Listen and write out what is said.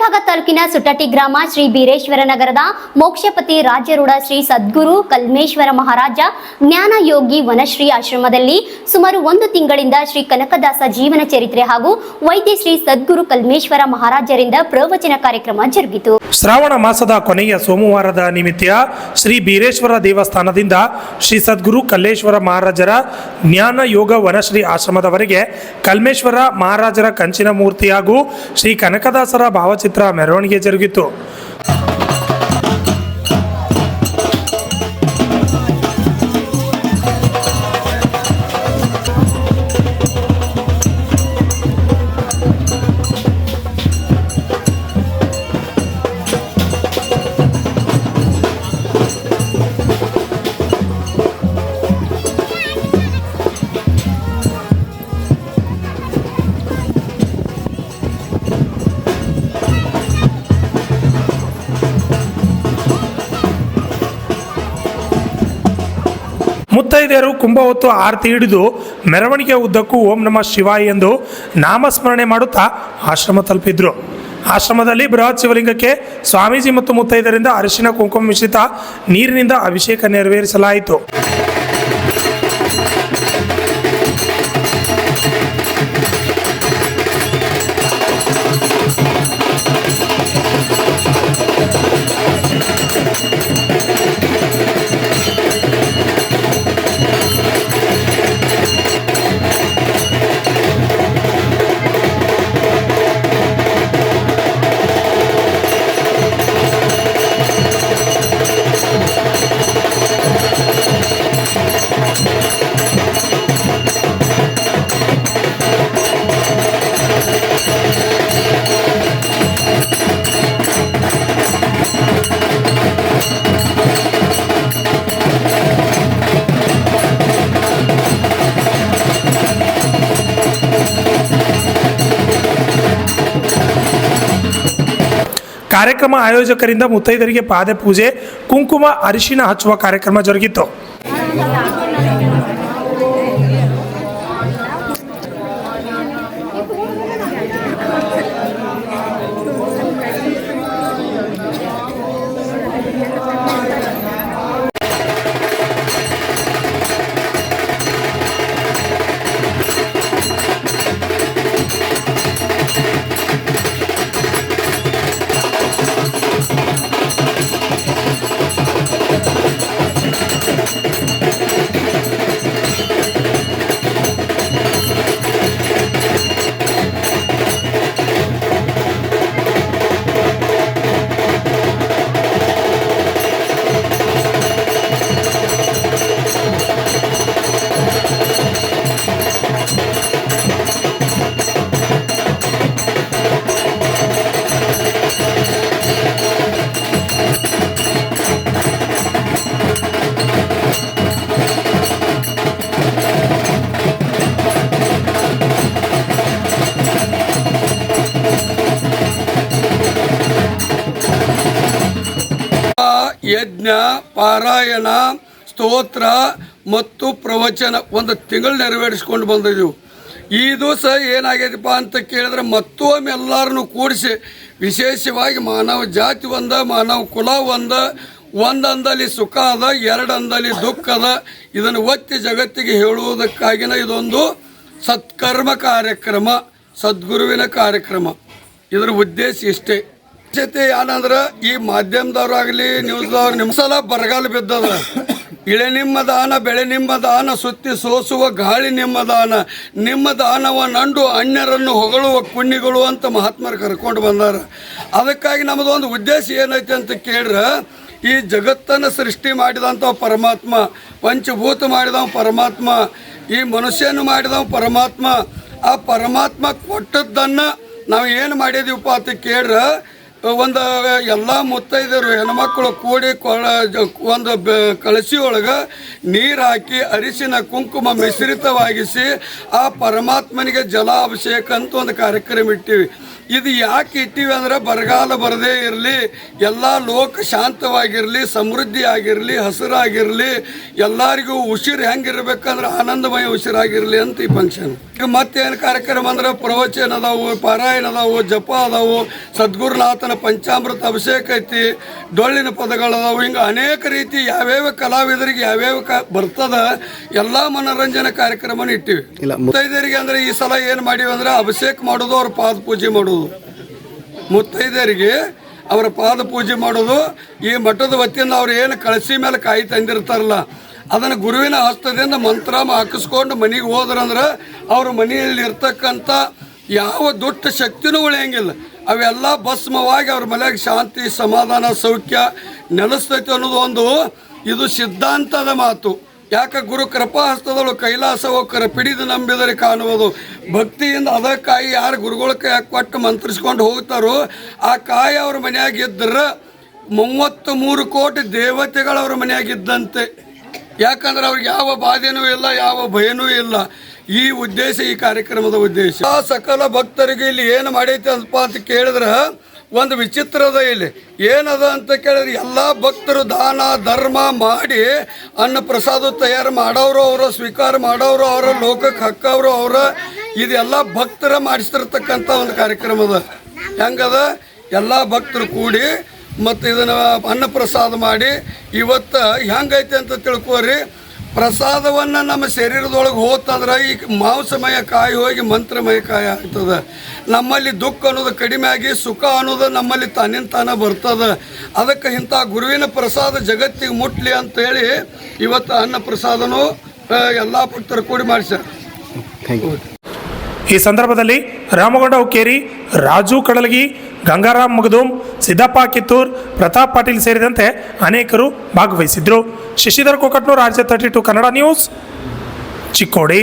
ರಾಯಭಾಗ ತಾಲೂಕಿನ ಸುಟ್ಟಟ್ಟಿ ಗ್ರಾಮ ಶ್ರೀ ಬೀರೇಶ್ವರ ನಗರದ ಮೋಕ್ಷಪತಿ ರಾಜ್ಯರೂಢ ಶ್ರೀ ಸದ್ಗುರು ಕಲ್ಮೇಶ್ವರ ಮಹಾರಾಜ ಜ್ಞಾನ ಯೋಗಿ ವನಶ್ರೀ ಆಶ್ರಮದಲ್ಲಿ ಸುಮಾರು 1 ತಿಂಗಳಿಂದ ಶ್ರೀ ಕನಕದಾಸ ಜೀವನ ಚರಿತ್ರೆ ಹಾಗೂ ವೈದ್ಯ ಶ್ರೀ ಸದ್ಗುರು ಕಲ್ಮೇಶ್ವರ ಮಹಾರಾಜರಿಂದ ಪ್ರವಚನ ಕಾರ್ಯಕ್ರಮ ಜರುಗಿತು. ಶ್ರಾವಣ ಮಾಸದ ಕೊನೆಯ ಸೋಮವಾರದ ನಿಮಿತ್ತ ಶ್ರೀ ಬೀರೇಶ್ವರ ದೇವಸ್ಥಾನದಿಂದ ಶ್ರೀ ಸದ್ಗುರು ಕಲ್ಲೇಶ್ವರ ಮಹಾರಾಜರ ಜ್ಞಾನ ಯೋಗ ವನಶ್ರೀ ಆಶ್ರಮದವರೆಗೆ ಕಲ್ಮೇಶ್ವರ ಮಹಾರಾಜರ ಕಂಚಿನ ಮೂರ್ತಿ ಹಾಗೂ ಶ್ರೀ ಕನಕದಾಸರ ಭಾವಚಿತ್ರ ಮೆರವಣಿಗೆ ಜರುಗಿತು. ಮುತ್ತೈದೆಯರು ಕುಂಭ ಹೊತ್ತು ಆರತಿ ಹಿಡಿದು ಮೆರವಣಿಗೆ ಉದ್ದಕ್ಕೂ ಓಂ ನಮಃ ಶಿವಾಯ ಎಂದು ನಾಮಸ್ಮರಣೆ ಮಾಡುತ್ತಾ ಆಶ್ರಮ ತಲುಪಿದ್ರು. ಆಶ್ರಮದಲ್ಲಿ ಬೃಹತ್ ಶಿವಲಿಂಗಕ್ಕೆ ಸ್ವಾಮೀಜಿ ಮತ್ತು ಮುತ್ತೈದರಿಂದ ಅರಿಶಿನ ಕುಂಕುಮ ಮಿಶ್ರಿತ ನೀರಿನಿಂದ ಅಭಿಷೇಕ ನೆರವೇರಿಸಲಾಯಿತು. ಕಾರ್ಯಕ್ರಮ ಆಯೋಜಕರಿಂದ ಮುತ್ತೈದರಿಗೆ ಪಾದ ಪೂಜೆ, ಕುಂಕುಮ, ಅರಿಶಿನ ಹಚ್ಚುವ ಕಾರ್ಯಕ್ರಮ ಜರುಗಿತು. ಯಜ್ಞ, ಪಾರಾಯಣ, ಸ್ತೋತ್ರ ಮತ್ತು ಪ್ರವಚನ 1 ತಿಂಗಳು ನೆರವೇರಿಸ್ಕೊಂಡು ಬಂದಿದ್ದೆವು. ಈ ದಿವಸ ಏನಾಗೈತಪ್ಪ ಅಂತ ಕೇಳಿದ್ರೆ ಮತ್ತೊಮ್ಮೆ ಎಲ್ಲರನ್ನು ಕೂಡಿಸಿ ವಿಶೇಷವಾಗಿ ಮಾನವ ಜಾತಿ ಒಂದ, ಮಾನವ ಕುಲ ಒಂದಂದಲ್ಲಿ ಸುಖ ಅದ, 2 ಅಂದಲ್ಲಿ ದುಃಖ ಅದ. ಇದನ್ನು ಒತ್ತಿ ಜಗತ್ತಿಗೆ ಹೇಳುವುದಕ್ಕಾಗಿನ ಇದೊಂದು ಸತ್ಕರ್ಮ ಕಾರ್ಯಕ್ರಮ, ಸದ್ಗುರುವಿನ ಕಾರ್ಯಕ್ರಮ. ಇದರ ಉದ್ದೇಶ ಇಷ್ಟೇ. ಏನಂದ್ರೆ ಈ ಮಾಧ್ಯಮದವ್ರಾಗಲಿ ನ್ಯೂಸ್ದವ್ರು ನಿಮ್ಮ ಸಲ ಬರಗಾಲ ಬಿದ್ದದ. ಇಳೆ ನಿಮ್ಮ ದಾನ, ಬೆಳೆ ನಿಮ್ಮ ದಾನ, ಸುತ್ತಿ ಸೋಸುವ ಗಾಳಿ ನಿಮ್ಮ ದಾನ, ನಿಮ್ಮ ದಾನವ ನಂಡು ಅನ್ಯರನ್ನು ಹೊಗಳುವ ಪುಣ್ಯಗಳು ಅಂತ ಮಹಾತ್ಮರು ಕರ್ಕೊಂಡು ಬಂದಾರ. ಅದಕ್ಕಾಗಿ ನಮ್ಮದೊಂದು ಉದ್ದೇಶ ಏನೈತೆ ಅಂತ ಕೇಳ್ರೆ, ಈ ಜಗತ್ತನ್ನು ಸೃಷ್ಟಿ ಮಾಡಿದಂಥ ಪರಮಾತ್ಮ, ಪಂಚಭೂತ ಮಾಡಿದವ ಪರಮಾತ್ಮ, ಈ ಮನುಷ್ಯನ ಮಾಡಿದವ ಪರಮಾತ್ಮ. ಆ ಪರಮಾತ್ಮ ಕೊಟ್ಟದ್ದನ್ನು ನಾವು ಏನು ಮಾಡಿದೀವಪ್ಪ ಅಂತ ಕೇಳ್ರೆ, ಒಂದು ಎಲ್ಲ ಮುತ್ತೈದರು ಹೆಣ್ಮಕ್ಳು ಕೂಡಿ ಒಂದು ಕಳಸಿ ಒಳಗೆ ನೀರು ಹಾಕಿ ಅರಿಶಿನ ಕುಂಕುಮ ಮಿಶ್ರಿತವಾಗಿಸಿ ಆ ಪರಮಾತ್ಮನಿಗೆ ಜಲಾಭಿಷೇಕ ಅಂತ ಒಂದು ಕಾರ್ಯಕ್ರಮ ಇಟ್ಟಿವಿ. ಇದು ಯಾಕೆ ಇಟ್ಟಿವಿ ಅಂದ್ರೆ ಬರಗಾಲ ಬರದೇ ಇರಲಿ, ಎಲ್ಲ ಲೋಕ ಶಾಂತವಾಗಿರಲಿ, ಸಮೃದ್ಧಿ ಆಗಿರಲಿ, ಹಸಿರಾಗಿರಲಿ, ಎಲ್ಲರಿಗೂ ಉಸಿರು ಹೆಂಗಿರ್ಬೇಕಂದ್ರೆ ಆನಂದಮಯ ಉಸಿರಾಗಿರಲಿ ಅಂತ ಈ ಫಂಕ್ಷನ್. ಈಗ ಮತ್ತೇನು ಕಾರ್ಯಕ್ರಮ ಅಂದ್ರೆ ಪ್ರವಚನ ಅದಾವು, ಪಾರಾಯಣ ಅದಾವು, ಜಪ ಅದಾವು, ಸದ್ಗುರುನಾಥನ ಪಂಚಾಮೃತ ಅಭಿಷೇಕ ಐತಿ, ಡೊಳ್ಳಿನ ಪದಗಳದಾವು. ಹಿಂಗೆ ಅನೇಕ ರೀತಿ ಯಾವ್ಯಾವ ಕಲಾವಿದರಿಗೆ ಯಾವ್ಯಾವ ಬರ್ತದ ಎಲ್ಲ ಮನೋರಂಜನೆ ಕಾರ್ಯಕ್ರಮನ ಇಟ್ಟಿವಿ. ಮುತ್ತೈದರಿಗೆ ಅಂದ್ರೆ ಈ ಸಲ ಏನು ಮಾಡಿವಿ ಅಂದ್ರೆ ಅಭಿಷೇಕ ಮಾಡೋದು, ಅವ್ರ ಪಾದ ಪೂಜೆ ಮಾಡೋದು. ಮುತ್ತೈದರಿಗೆ ಅವರ ಪಾದ ಪೂಜೆ ಮಾಡೋದು, ಈ ಮಠದ ವತಿಯಿಂದ ಅವ್ರು ಏನು ಕಳಸಿ ಮೇಲೆ ಕಾಯಿ ತಂದಿರ್ತಾರಲ್ಲ ಅದನ್ನು ಗುರುವಿನ ಹಸ್ತದಿಂದ ಮಂತ್ರ ಹಾಕಿಸ್ಕೊಂಡು ಮನೆಗೆ ಹೋದ್ರಂದ್ರೆ ಅವ್ರ ಮನೆಯಲ್ಲಿ ಇರ್ತಕ್ಕಂಥ ಯಾವ ದುಷ್ಟ ಶಕ್ತಿನೂ ಉಳಿಯಂಗಿಲ್ಲ. ಅವೆಲ್ಲ ಭಸ್ಮವಾಗಿ ಅವ್ರ ಮನೆಯಾಗ ಶಾಂತಿ, ಸಮಾಧಾನ, ಸೌಖ್ಯ ನೆಲೆಸ್ತೈತಿ ಅನ್ನೋದು ಇದು ಸಿದ್ಧಾಂತದ ಮಾತು. ಯಾಕೆ ಗುರು ಕೃಪಾ ಹಸ್ತದಳು ಕೈಲಾಸವೋ ಕರಪಿಡಿದು ನಂಬಿದರೆ ಕಾಣುವುದು. ಭಕ್ತಿಯಿಂದ ಅದ ಕಾಯಿ ಯಾರು ಗುರುಗಳ ಕೈ ಕೊಟ್ಟು ಮಂತ್ರಿಸ್ಕೊಂಡು ಹೋಗ್ತಾರೋ ಆ ಕಾಯಿ ಅವ್ರ ಮನೆಯಾಗಿದ್ದರೆ 33 ಕೋಟಿ ದೇವತೆಗಳು ಅವ್ರ ಮನೆಯಾಗಿದ್ದಂತೆ. ಯಾಕಂದ್ರೆ ಅವ್ರಿಗೆ ಯಾವ ಬಾಧೆನೂ ಇಲ್ಲ, ಯಾವ ಭಯನೂ ಇಲ್ಲ. ಈ ಉದ್ದೇಶ, ಈ ಕಾರ್ಯಕ್ರಮದ ಉದ್ದೇಶ. ಆ ಸಕಲ ಭಕ್ತರಿಗೆ ಇಲ್ಲಿ ಏನು ಮಾಡೈತೆ ಅಂತ ಕೇಳಿದ್ರೆ ಒಂದು ವಿಚಿತ್ರದ ಇಲ್ಲಿ ಏನದ ಅಂತ ಕೇಳಿದ್ರೆ ಎಲ್ಲ ಭಕ್ತರು ದಾನ ಧರ್ಮ ಮಾಡಿ ಅನ್ನ ಪ್ರಸಾದ ತಯಾರು ಮಾಡೋರು ಅವರು, ಸ್ವೀಕಾರ ಮಾಡೋರು ಅವರ, ಲೋಕಕ್ಕೆ ಹಕ್ಕವರು ಅವರ. ಇದೆಲ್ಲ ಭಕ್ತರ ಮಾಡಿಸ್ತಿರ್ತಕ್ಕಂಥ ಒಂದು ಕಾರ್ಯಕ್ರಮದ. ಹೆಂಗದ ಎಲ್ಲ ಭಕ್ತರು ಕೂಡಿ ಮತ್ತು ಇದನ್ನು ಅನ್ನ ಪ್ರಸಾದ ಮಾಡಿ ಇವತ್ತು ಹೆಂಗೈತೆ ಅಂತ ತಿಳ್ಕೋರಿ. ಪ್ರಸಾದವನ್ನು ನಮ್ಮ ಶರೀರದೊಳಗೆ ಹೋತಂದ್ರೆ ಈ ಮಾಂಸಮಯ ಕಾಯಿ ಹೋಗಿ ಮಂತ್ರಮಯ ಕಾಯಿ ಆಗ್ತದೆ. ನಮ್ಮಲ್ಲಿ ದುಃಖ ಅನ್ನೋದು ಕಡಿಮೆ ಆಗಿ ಸುಖ ಅನ್ನೋದು ನಮ್ಮಲ್ಲಿ ತಾನಿಂತಾನ ಬರ್ತದೆ. ಅದಕ್ಕೆ ಇಂಥ ಗುರುವಿನ ಪ್ರಸಾದ ಜಗತ್ತಿಗೆ ಮುಟ್ಲಿ ಅಂತೇಳಿ ಇವತ್ತು ಅನ್ನ ಪ್ರಸಾದನೂ ಎಲ್ಲ ಭಕ್ತರು ಕೂಡಿ ಮಾಡಿಸ್ಯಾರ. ಈ ಸಂದರ್ಭದಲ್ಲಿ ರಾಮಗೊಂಡ ಹುಕ್ಕೇರಿ, ರಾಜು ಕಡಲಗಿ, ಗಂಗಾರಾಮ್ ಮಗದೂಮ್, ಸಿದ್ದಪ್ಪ ಕಿತ್ತೂರ್, ಪ್ರತಾಪ್ ಪಾಟೀಲ್ ಸೇರಿದಂತೆ ಅನೇಕರು ಭಾಗವಹಿಸಿದ್ರು. Shashidhar Kokatnur, RJ32 Kannada news, Chikkodi.